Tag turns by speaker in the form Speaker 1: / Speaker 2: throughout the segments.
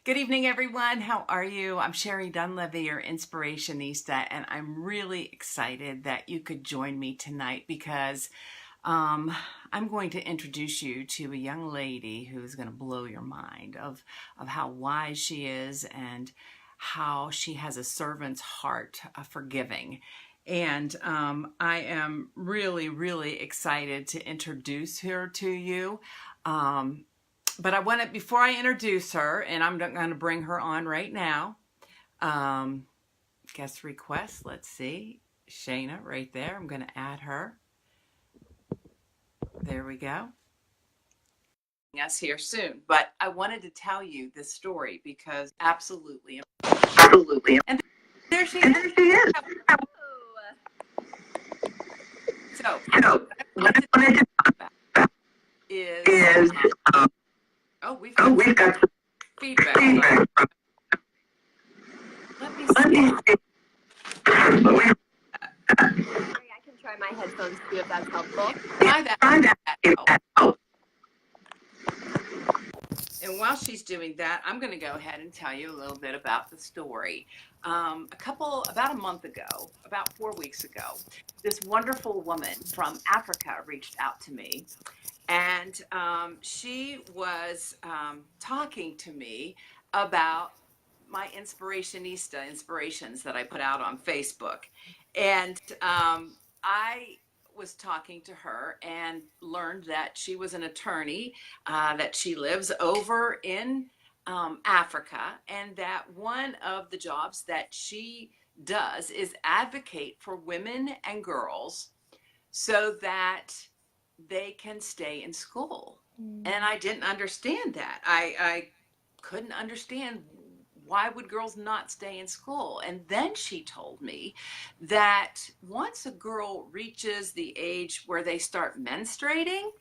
Speaker 1: Good evening, everyone. How are you? I'm Sherry Dunleavy, your Inspirationista, and I'm really excited that you could join me tonight because I'm going to introduce you to a young lady who's going to blow your mind of how wise she is and how she has a servant's heart for giving. And I am really, really excited to introduce her to you. But I want to, before I introduce her, and I'm going to bring her on right now. Guest request, let's see. Shayna right there. I'm going to add her. There we go. Us here soon. But I wanted to tell you this story because absolutely. And there she is. So, what I wanted to talk about is we've got some feedback. Let me see.
Speaker 2: Sorry, I can try my headphones too if that's helpful.
Speaker 1: Try that. And while she's doing that, I'm going to go ahead and tell you a little bit about the story. About a month ago, about 4 weeks ago, this wonderful woman from Africa reached out to me. And she was talking to me about my inspirations that I put out on Facebook. And I was talking to her and learned that she was an attorney, that she lives over in Africa, and that one of the jobs that she does is advocate for women and girls so that they can stay in school. And I didn't understand that. I couldn't understand why would girls not stay in school. And then she told me that once a girl reaches the age where they start menstruating,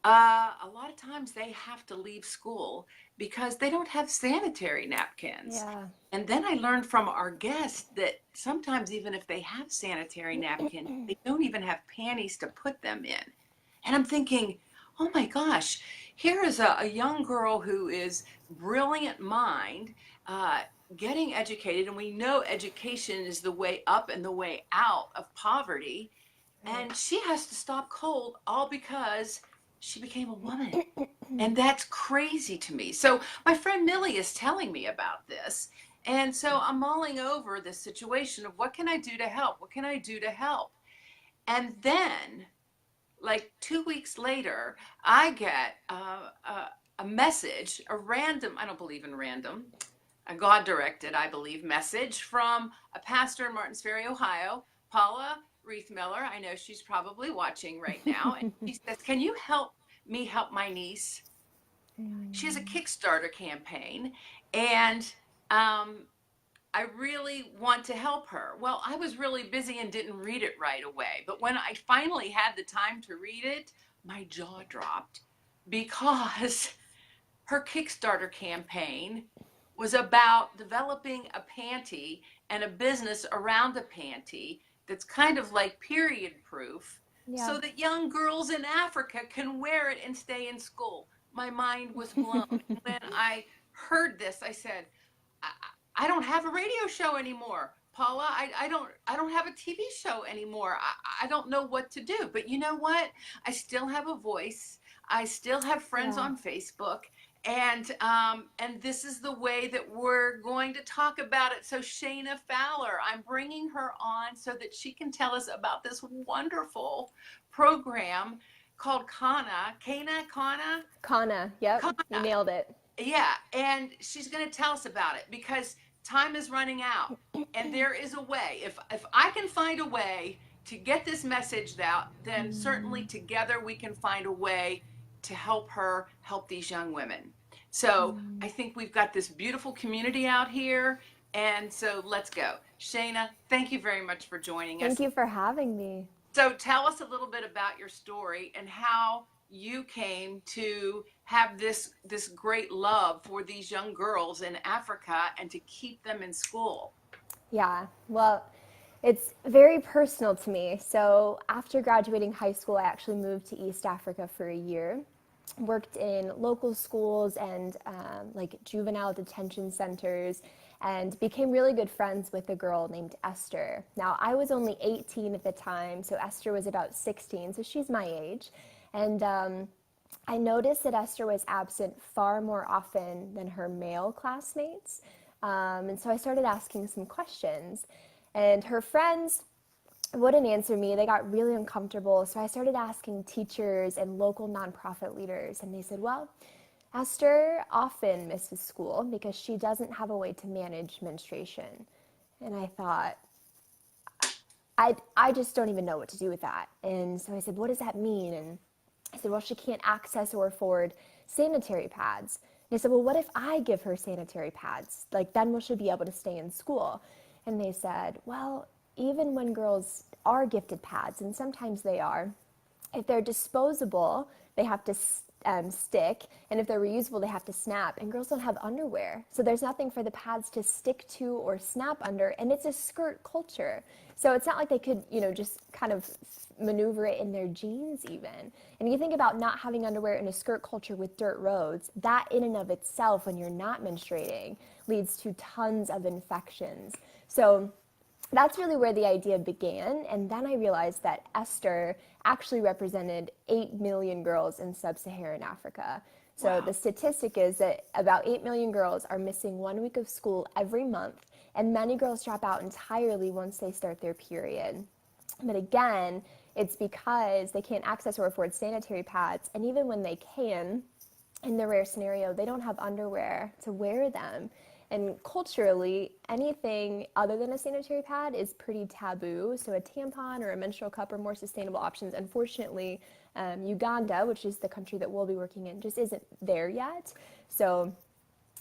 Speaker 1: a lot of times they have to leave school because they don't have sanitary napkins.
Speaker 2: Yeah.
Speaker 1: And then I learned from our guest that sometimes even if they have sanitary napkins, they don't even have panties to put them in. And I'm thinking, oh my gosh, here is a young girl who is brilliant mind, getting educated. And we know education is the way up and the way out of poverty. And she has to stop cold all because she became a woman. And that's crazy to me. So my friend Millie is telling me about this. And so I'm mulling over this situation of what can I do to help? What can I do to help? And then, like 2 weeks later, I get a message, a random, I don't believe in random, a God-directed, I believe, message from a pastor in Martins Ferry, Ohio, Paula Reithmiller. I know she's probably watching right now. And she says, can you help me help my niece? She has a Kickstarter campaign, and I really want to help her. Well, I was really busy and didn't read it right away. But when I finally had the time to read it, my jaw dropped because her Kickstarter campaign was about developing a panty and a business around a panty that's kind of like period proof, so that young girls in Africa can wear it and stay in school. My mind was blown. When I heard this, I said, I don't have a radio show anymore. Paula, I don't have a TV show anymore. I don't know what to do. But you know what? I still have a voice. I still have friends on Facebook. And this is the way that we're going to talk about it. So Shayna Fowler, I'm bringing her on so that she can tell us about this wonderful program called Khana.
Speaker 2: Khana, yep,
Speaker 1: Khana.
Speaker 2: You nailed it.
Speaker 1: Yeah, and she's going to tell us about it because time is running out, and there is a way. If I can find a way to get this message out, then certainly together we can find a way to help her help these young women. So I think we've got this beautiful community out here, and so let's go. Shayna, thank you very much for joining us.
Speaker 2: Thank you for having me.
Speaker 1: So tell us a little bit about your story and how you came to have this great love for these young girls in Africa and to keep them in school.
Speaker 2: Yeah, well, it's very personal to me. So after graduating high school, I actually moved to East Africa for a year.
Speaker 3: worked in local schools and like juvenile detention centers, and became really good friends with a girl named Esther. Now, I was only 18 at the time, so Esther was about 16, so she's my age. And I noticed that Esther was absent far more often than her male classmates. And so I started asking some questions. And her friends wouldn't answer me. They got really uncomfortable. So I started asking teachers and local nonprofit leaders. And they said, well, Esther often misses school because she doesn't have a way to manage menstruation. And I thought, I just don't even know what to do with that. And so I said, what does that mean? And I said, well, she can't access or afford sanitary pads. And I said, well, what if I give her sanitary pads? Like, then will she be able to stay in school? And they said, well, even when girls are gifted pads, and sometimes they are, if they're disposable, they have to stick, and if they're reusable, they have to snap. And girls don't have underwear, so there's nothing for the pads to stick to or snap under, and it's a skirt culture. So it's not like they could, just kind of maneuver it in their jeans even. And you think about not having underwear in a skirt culture with dirt roads, that in and of itself, when you're not menstruating, leads to tons of infections. So that's really where the idea began. And then I realized that Esther actually represented 8 million girls in sub-Saharan Africa. So
Speaker 1: Wow.
Speaker 3: the statistic is that about 8 million girls are missing 1 week of school every month, and many girls drop out entirely once they start their period. But again, it's because they can't access or afford sanitary pads, and even when they can, in the rare scenario, they don't have underwear to wear them. And culturally, anything other than a sanitary pad is pretty taboo. So a tampon or a menstrual cup are more sustainable options. Unfortunately, Uganda, which is the country that we'll be working in, just isn't there yet. So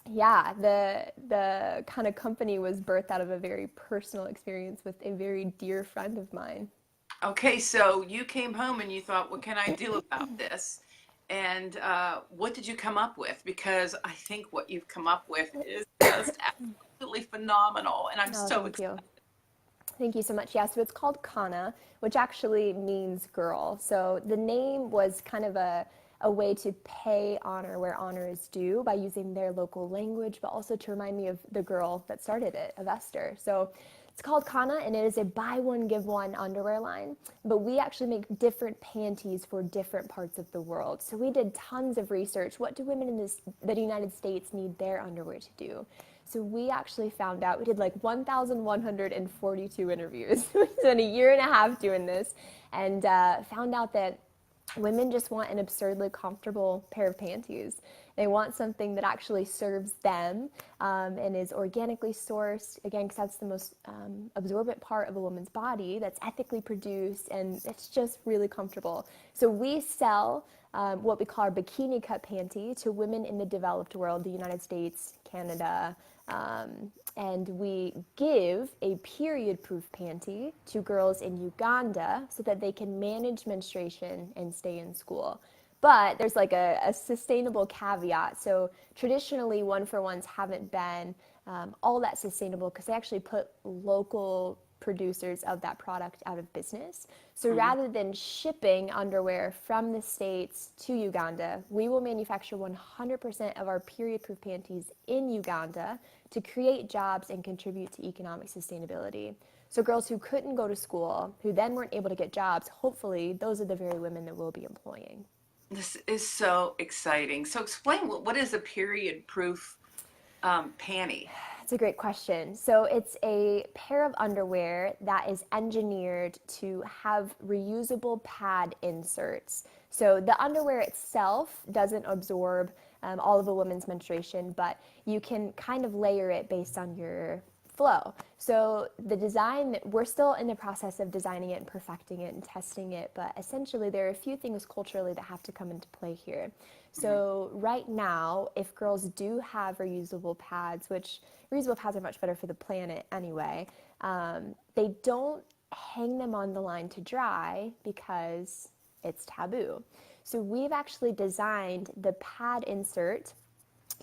Speaker 3: yeah, the kind of company was birthed out of a very personal experience with a very dear friend of mine.
Speaker 1: Okay, so you came home and you thought, what can I do about this? And what did you come up with? Because I think what you've come up with is just absolutely phenomenal, and I'm
Speaker 3: Oh,
Speaker 1: so
Speaker 3: thank
Speaker 1: excited.
Speaker 3: you. Thank you so much. Yeah, so it's called Khana, which actually means girl. So the name was kind of a way to pay honor where honor is due by using their local language, but also to remind me of the girl that started it, of Esther. So it's called Khana, and it is a buy one, give one underwear line. But we actually make different panties for different parts of the world. So we did tons of research. What do women in the United States need their underwear to do? So we actually found out, we did like 1,142 interviews. We spent a year and a half doing this, and found out that women just want an absurdly comfortable pair of panties. They want something that actually serves them, and is organically sourced, again, because that's the most absorbent part of a woman's body, that's ethically produced, and it's just really comfortable. So we sell what we call our bikini cut panty to women in the developed world, the United States, Canada, and we give a period-proof panty to girls in Uganda so that they can manage menstruation and stay in school. But there's like a sustainable caveat. So traditionally, one-for-ones haven't been all that sustainable because they actually put local producers of that product out of business. So
Speaker 1: Mhm.
Speaker 3: rather than shipping underwear from the States to Uganda, we will manufacture 100% of our period-proof panties in Uganda to create jobs and contribute to economic sustainability. So girls who couldn't go to school, who then weren't able to get jobs, hopefully those are the very women that we'll be employing.
Speaker 1: This is so exciting. So explain what is a period proof panty?
Speaker 3: That's a great question. So it's a pair of underwear that is engineered to have reusable pad inserts. So the underwear itself doesn't absorb all of a woman's menstruation, but you can kind of layer it based on your flow. So the design, we're still in the process of designing it and perfecting it and testing it, but essentially there are a few things culturally that have to come into play here.
Speaker 1: Mhm.
Speaker 3: So right now, if girls do have reusable pads, which reusable pads are much better for the planet anyway, they don't hang them on the line to dry because it's taboo. So we've actually designed the pad insert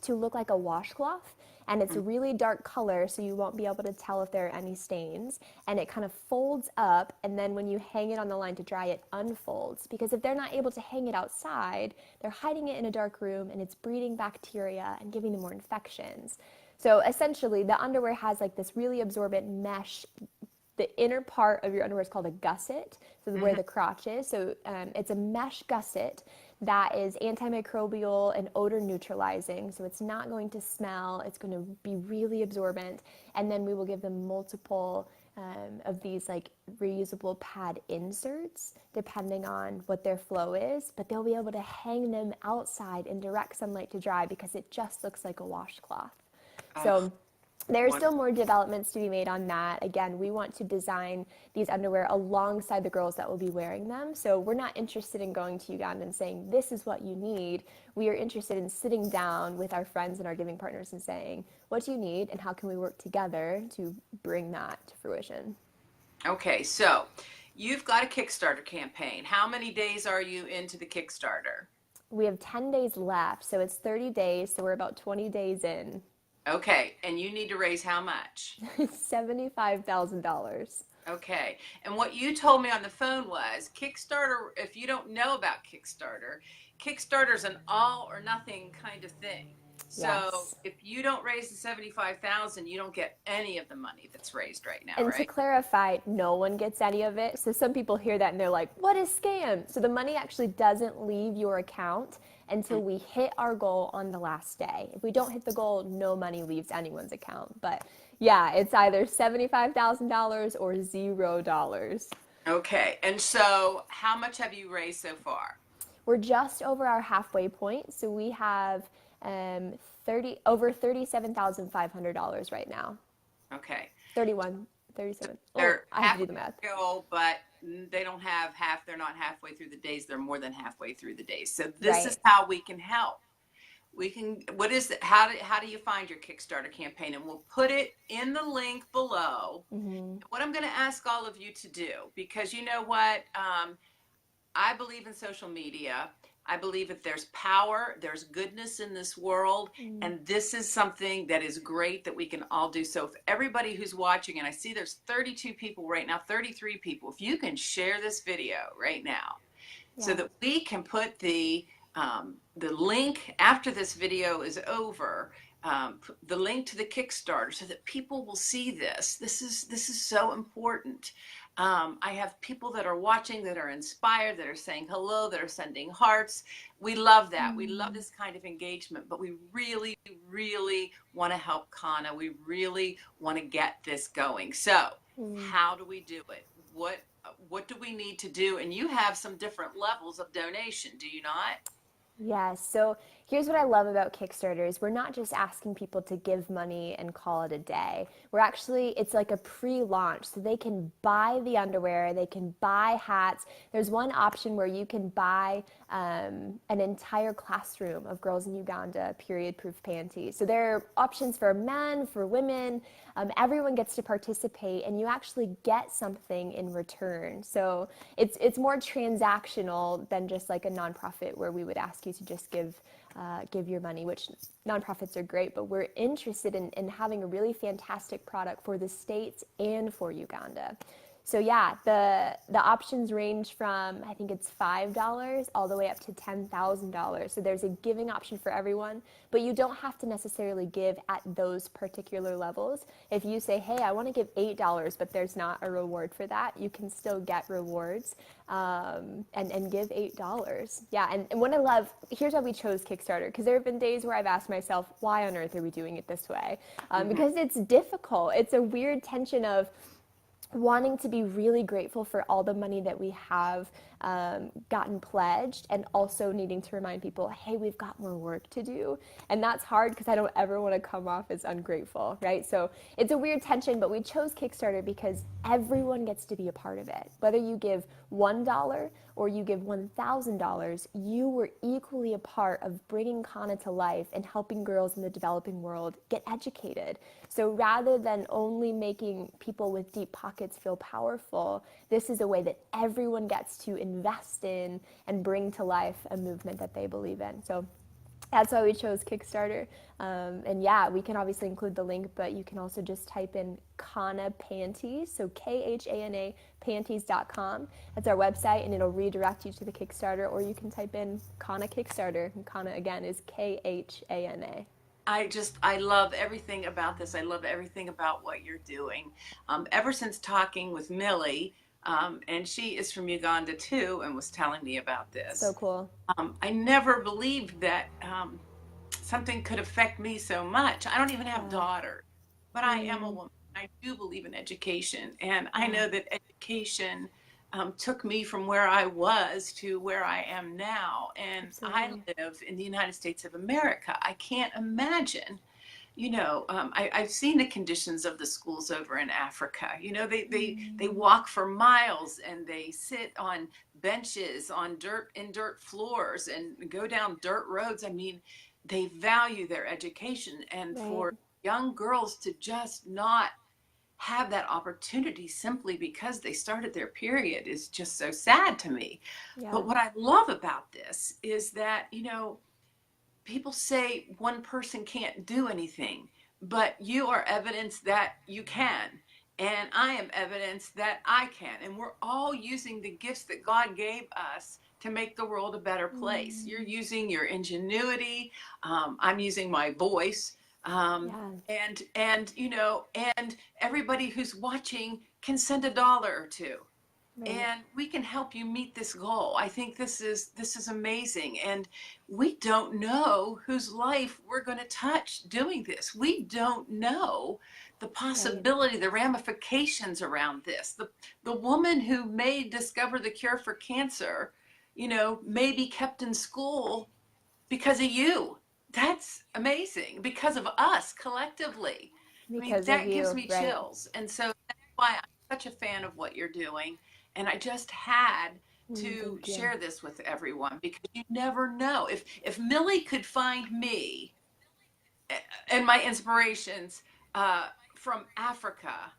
Speaker 3: to look like a washcloth, and it's a really dark color, so you won't be able to tell if there are any stains, and it kind of folds up, and then when you hang it on the line to dry, it unfolds, because if they're not able to hang it outside, they're hiding it in a dark room, and it's breeding bacteria and giving them more infections. So essentially, the underwear has like this really absorbent mesh. The inner part of your underwear is called a gusset, so where the crotch is. So it's a mesh gusset that is antimicrobial and odor neutralizing. So it's not going to smell. It's going to be really absorbent. And then we will give them multiple of these like reusable pad inserts, depending on what their flow is. But they'll be able to hang them outside in direct sunlight to dry because it just looks like a washcloth. So there's still more developments to be made on that. Again, we want to design these underwear alongside the girls that will be wearing them. So we're not interested in going to Uganda and saying, this is what you need. We are interested in sitting down with our friends and our giving partners and saying, what do you need and how can we work together to bring that to fruition?
Speaker 1: Okay, so you've got a Kickstarter campaign. How many days are you into the Kickstarter?
Speaker 3: We have 10 days left, so it's 30 days, so we're about 20 days in.
Speaker 1: Okay, and you need to raise how much?
Speaker 3: $75,000.
Speaker 1: Okay, and what you told me on the phone was Kickstarter, if you don't know about Kickstarter, Kickstarter's an all or nothing kind of thing. So
Speaker 3: Yes.
Speaker 1: if you don't raise the 75,000, you don't get any of the money that's raised right now,
Speaker 3: And to
Speaker 1: right?
Speaker 3: clarify, no one gets any of it. So some people hear that and they're like, what is scam? So the money actually doesn't leave your account until we hit our goal on the last day. If we don't hit the goal, no money leaves anyone's account. But yeah, it's either $75,000 or $0.
Speaker 1: Okay, and so how much have you raised so far?
Speaker 3: We're just over our halfway point. So we have over $37,500 right now.
Speaker 1: Okay.
Speaker 3: 31, 37. Oh,
Speaker 1: They're
Speaker 3: I have to
Speaker 1: halfway
Speaker 3: do the math.
Speaker 1: go, but they don't have half, they're not halfway through the days, they're more than halfway through the days. So this
Speaker 3: Right.
Speaker 1: is how we can help. We can, what is it, how do you find your Kickstarter campaign? And we'll put it in the link below. What I'm going to ask all of you to do, because you know what, I believe in social media. I believe if there's power, there's goodness in this world, and this is something that is great that we can all do. So if everybody who's watching, and I see there's 32 people right now, 33 people, if you can share this video right now, so that we can put the link after this video is over, the link to the Kickstarter, so that people will see this. This is so important. I have people that are watching that are inspired, that are saying hello, that are sending hearts. We love that. We love this kind of engagement, but we really, really want to help Khana. We really want to get this going. So how do we do it? What do we need to do? And you have some different levels of donation, do you not?
Speaker 3: Yes. So here's what I love about Kickstarter is we're not just asking people to give money and call it a day. We're actually, it's like a pre-launch. So they can buy the underwear, they can buy hats. There's one option where you can buy an entire classroom of Girls in Uganda period-proof panties. So there are options for men, for women. Everyone gets to participate, and you actually get something in return. So it's more transactional than just like a nonprofit where we would ask you to just give your money, which nonprofits are great, but we're interested in having a really fantastic product for the States and for Uganda. So yeah, the options range from, I think it's $5 all the way up to $10,000. So there's a giving option for everyone, but you don't have to necessarily give at those particular levels. If you say, hey, I want to give $8, but there's not a reward for that, you can still get rewards and give $8. Yeah, and what I love, here's why we chose Kickstarter, because there have been days where I've asked myself, why on earth are we doing it this way? Because it's difficult. It's a weird tension of wanting to be really grateful for all the money that we have gotten pledged, and also needing to remind people, hey, we've got more work to do. And that's hard because I don't ever want to come off as ungrateful, right? So it's a weird tension, but we chose Kickstarter because everyone gets to be a part of it. Whether you give $1 or you give $1,000, you were equally a part of bringing Khana to life and helping girls in the developing world get educated. So rather than only making people with deep pockets feel powerful, this is a way that everyone gets to invest in and bring to life a movement that they believe in. So That's why we chose Kickstarter. And yeah, we can obviously include the link, but you can also just type in Khana Panties, so Khana panties.com. That's our website, and it'll redirect you to the Kickstarter, or you can type in Khana Kickstarter. And Khana, again, is Khana.
Speaker 1: I love everything about this. I love everything about what you're doing. Ever since talking with Millie, and she is from Uganda too, and was telling me about
Speaker 3: So
Speaker 1: this,
Speaker 3: cool.
Speaker 1: I never believed that something could affect me so much. I don't even have
Speaker 3: Yeah.
Speaker 1: daughters, but I am a woman. I do believe in education, and I
Speaker 3: Yeah,
Speaker 1: know that education took me from where I was to where I am now. And I
Speaker 3: absolutely.
Speaker 1: live in the United States of America. I can't imagine. I've seen the conditions of the schools over in Africa. They walk for miles and they sit on benches on dirt floors and go down dirt roads. I mean, they value their education, and
Speaker 3: Right.
Speaker 1: for young girls to just not have that opportunity simply because they started their period is just so sad to me.
Speaker 3: Yeah.
Speaker 1: But what I love about this is that, people say one person can't do anything, but you are evidence that you can. And I am evidence that I can. And we're all using the gifts that God gave us to make the world a better place. You're using your ingenuity. I'm using my voice. Um,
Speaker 3: Yeah.
Speaker 1: and everybody who's watching can send $1 or two,
Speaker 3: Right.
Speaker 1: and we can help you meet this goal. I think this is amazing, and we don't know whose life we're going to touch doing this. We don't know the
Speaker 3: Right.
Speaker 1: possibility, the ramifications around this. The woman who may discover the cure for cancer, may be kept in school because of you. That's amazing, because of us collectively. I mean,
Speaker 3: Because of
Speaker 1: that gives
Speaker 3: you.
Speaker 1: me
Speaker 3: Right.
Speaker 1: chills. And so that's why I'm such a fan of what you're doing. And I just had to
Speaker 3: Thank you.
Speaker 1: share this with everyone, because you never know. If Millie could find me and my inspirations from Africa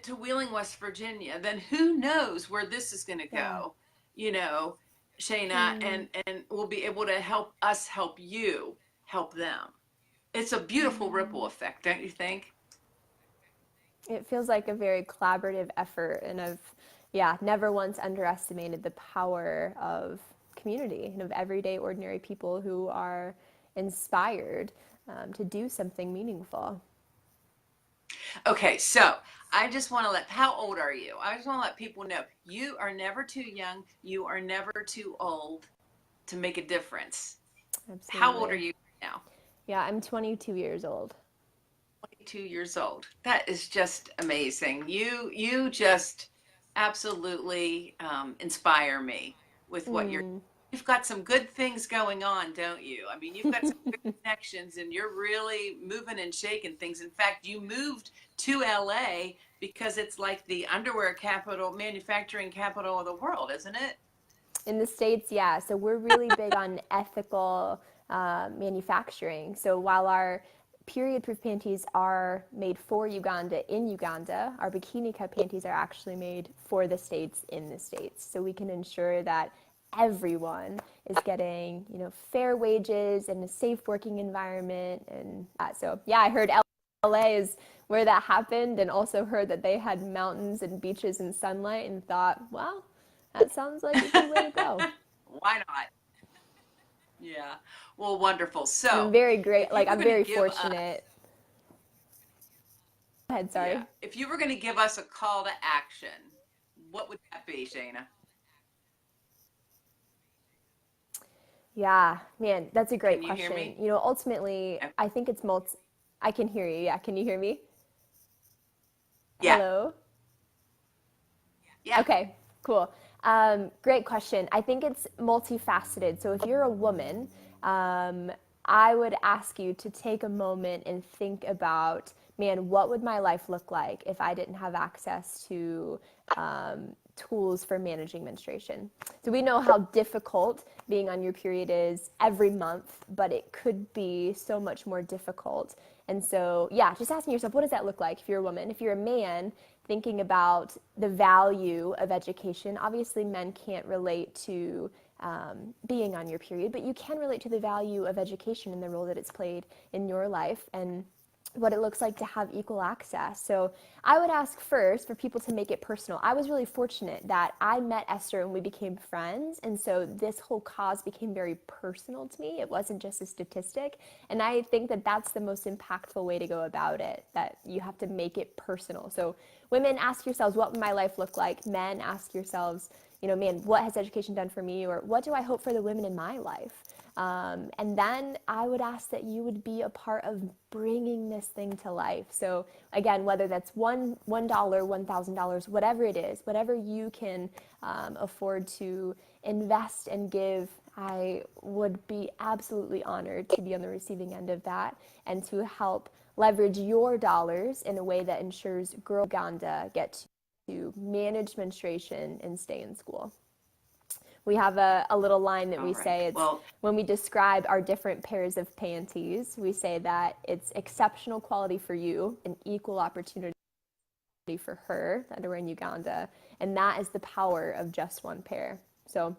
Speaker 1: to Wheeling, West Virginia, then who knows where this is going to
Speaker 3: Yeah.
Speaker 1: go, you know, Shayna, and we'll be able to help us help you help them. It's a beautiful ripple effect, don't you think?
Speaker 3: It feels like a very collaborative effort, and I've, yeah, never once underestimated the power of community and of everyday ordinary people who are inspired to do something meaningful.
Speaker 1: Okay, so I just want to how old are you? I just want to let people know you are never too young, you are never too old to make a difference. How old are
Speaker 3: Absolutely.
Speaker 1: you now?
Speaker 3: Yeah, I'm 22 years old.
Speaker 1: 22 years old. That is just amazing. You just absolutely inspire me with what you're. You've got some good things going on, don't you? I mean, you've got some good connections, and you're really moving and shaking things. In fact, you moved to LA because it's like the underwear capital, manufacturing capital of the world, isn't it?
Speaker 3: In the States, yeah. So we're really big on ethical manufacturing. So while our period proof panties are made for Uganda in Uganda, our bikini cut panties are actually made for the States in the States. So we can ensure that everyone is getting, fair wages and a safe working environment. And so, yeah, I heard LA is where that happened, and also heard that they had mountains and beaches and sunlight, and thought, well, that sounds like a good way to go.
Speaker 1: Why not? Yeah. Well, wonderful.
Speaker 3: I'm
Speaker 1: So,
Speaker 3: very great.
Speaker 1: if you
Speaker 3: Like,
Speaker 1: were
Speaker 3: I'm
Speaker 1: going to
Speaker 3: very
Speaker 1: give
Speaker 3: fortunate. Go ahead,
Speaker 1: Yeah.
Speaker 3: sorry.
Speaker 1: If you were going to give us a call to action, what would that be, Shayna?
Speaker 3: Yeah, man, that's a great
Speaker 1: Can you hear
Speaker 3: question.
Speaker 1: me?
Speaker 3: Ultimately, I think it's multi. I can hear you. Yeah, can you hear me?
Speaker 1: Yeah.
Speaker 3: Hello?
Speaker 1: Yeah.
Speaker 3: Okay, cool. Great question. I think it's multifaceted. So if you're a woman, I would ask you to take a moment and think about, man, what would my life look like if I didn't have access to tools for managing menstruation? So we know how difficult being on your period is every month, but it could be so much more difficult. And so, yeah, just asking yourself, what does that look like if you're a woman? If you're a man, thinking about the value of education. Obviously, men can't relate to being on your period, but you can relate to the value of education and the role that it's played in your life and what it looks like to have equal access. So I would ask first for people to make it personal. I was really fortunate that I met Esther and we became friends, and so this whole cause became very personal to me. It wasn't just a statistic, and I think that that's the most impactful way to go about it, that you have to make it personal. So women, ask yourselves, what would my life look like? Men, ask yourselves, you know, man, what has education done for me, or what do I hope for the women in my life? And then I would ask that you would be a part of bringing this thing to life. So again, whether that's $1, $1,000, whatever it is, whatever you can afford to invest and give, I would be absolutely honored to be on the receiving end of that and to help leverage your dollars in a way that ensures girl Uganda get to manage menstruation and stay in school. We have a little line that we say, it's when we describe our different pairs of panties, we say that it's exceptional quality for you and equal opportunity for her that are in Uganda, and that is the power of just one pair. So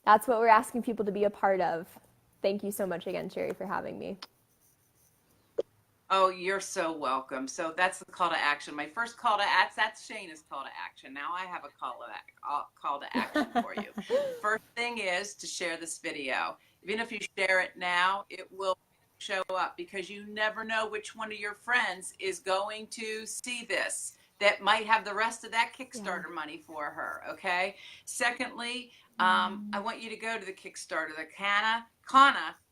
Speaker 3: that's what we're asking people to be a part of. Thank you so much again, Sherry, for having me.
Speaker 1: Oh, you're so welcome. So that's the call to action. My first call to action, that's Shayna's call to action. Now I have a call to action for you. First thing is to share this video. Even if you share it now, it will show up because you never know which one of your friends is going to see this that might have the rest of that Kickstarter money for her, okay? Secondly, I want you to go to the Kickstarter, the Khana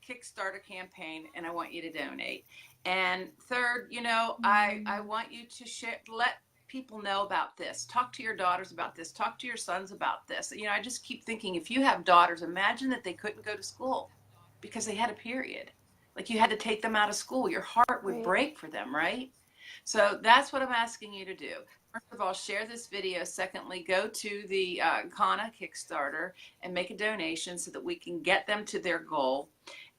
Speaker 1: Kickstarter campaign, and I want you to donate. And third, you know, I want you to share, let people know about this. Talk to your daughters about this. Talk to your sons about this. You know, I just keep thinking, if you have daughters, imagine that they couldn't go to school because they had a period. Like you had to take them out of school. Your heart would break for them, right? So that's what I'm asking you to do. First of all, share this video. Secondly, go to the Khana Kickstarter and make a donation so that we can get them to their goal.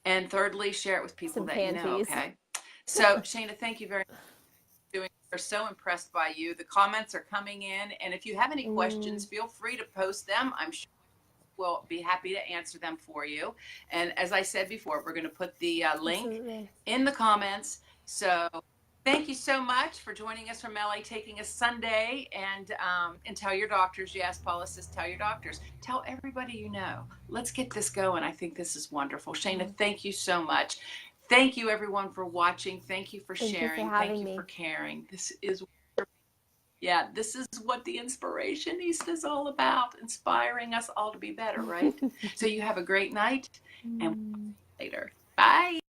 Speaker 1: And thirdly, share it with people that you know, okay? So, Shayna, thank you very much. We're so impressed by you. The comments are coming in. And if you have any questions, feel free to post them. I'm sure we'll be happy to answer them for you. And as I said before, we're going to put the link in the comments. So thank you so much for joining us from LA Taking a Sunday. And tell your doctors. Yes, Paula says tell your doctors. Tell everybody you know. Let's get this going. I think this is wonderful. Shayna, thank you so much. Thank you, everyone, for watching. Thank you for sharing. Thank you for caring. This is, this is what the Inspirationista is all about, inspiring us all to be better, right? So you have a great night, and later. Bye.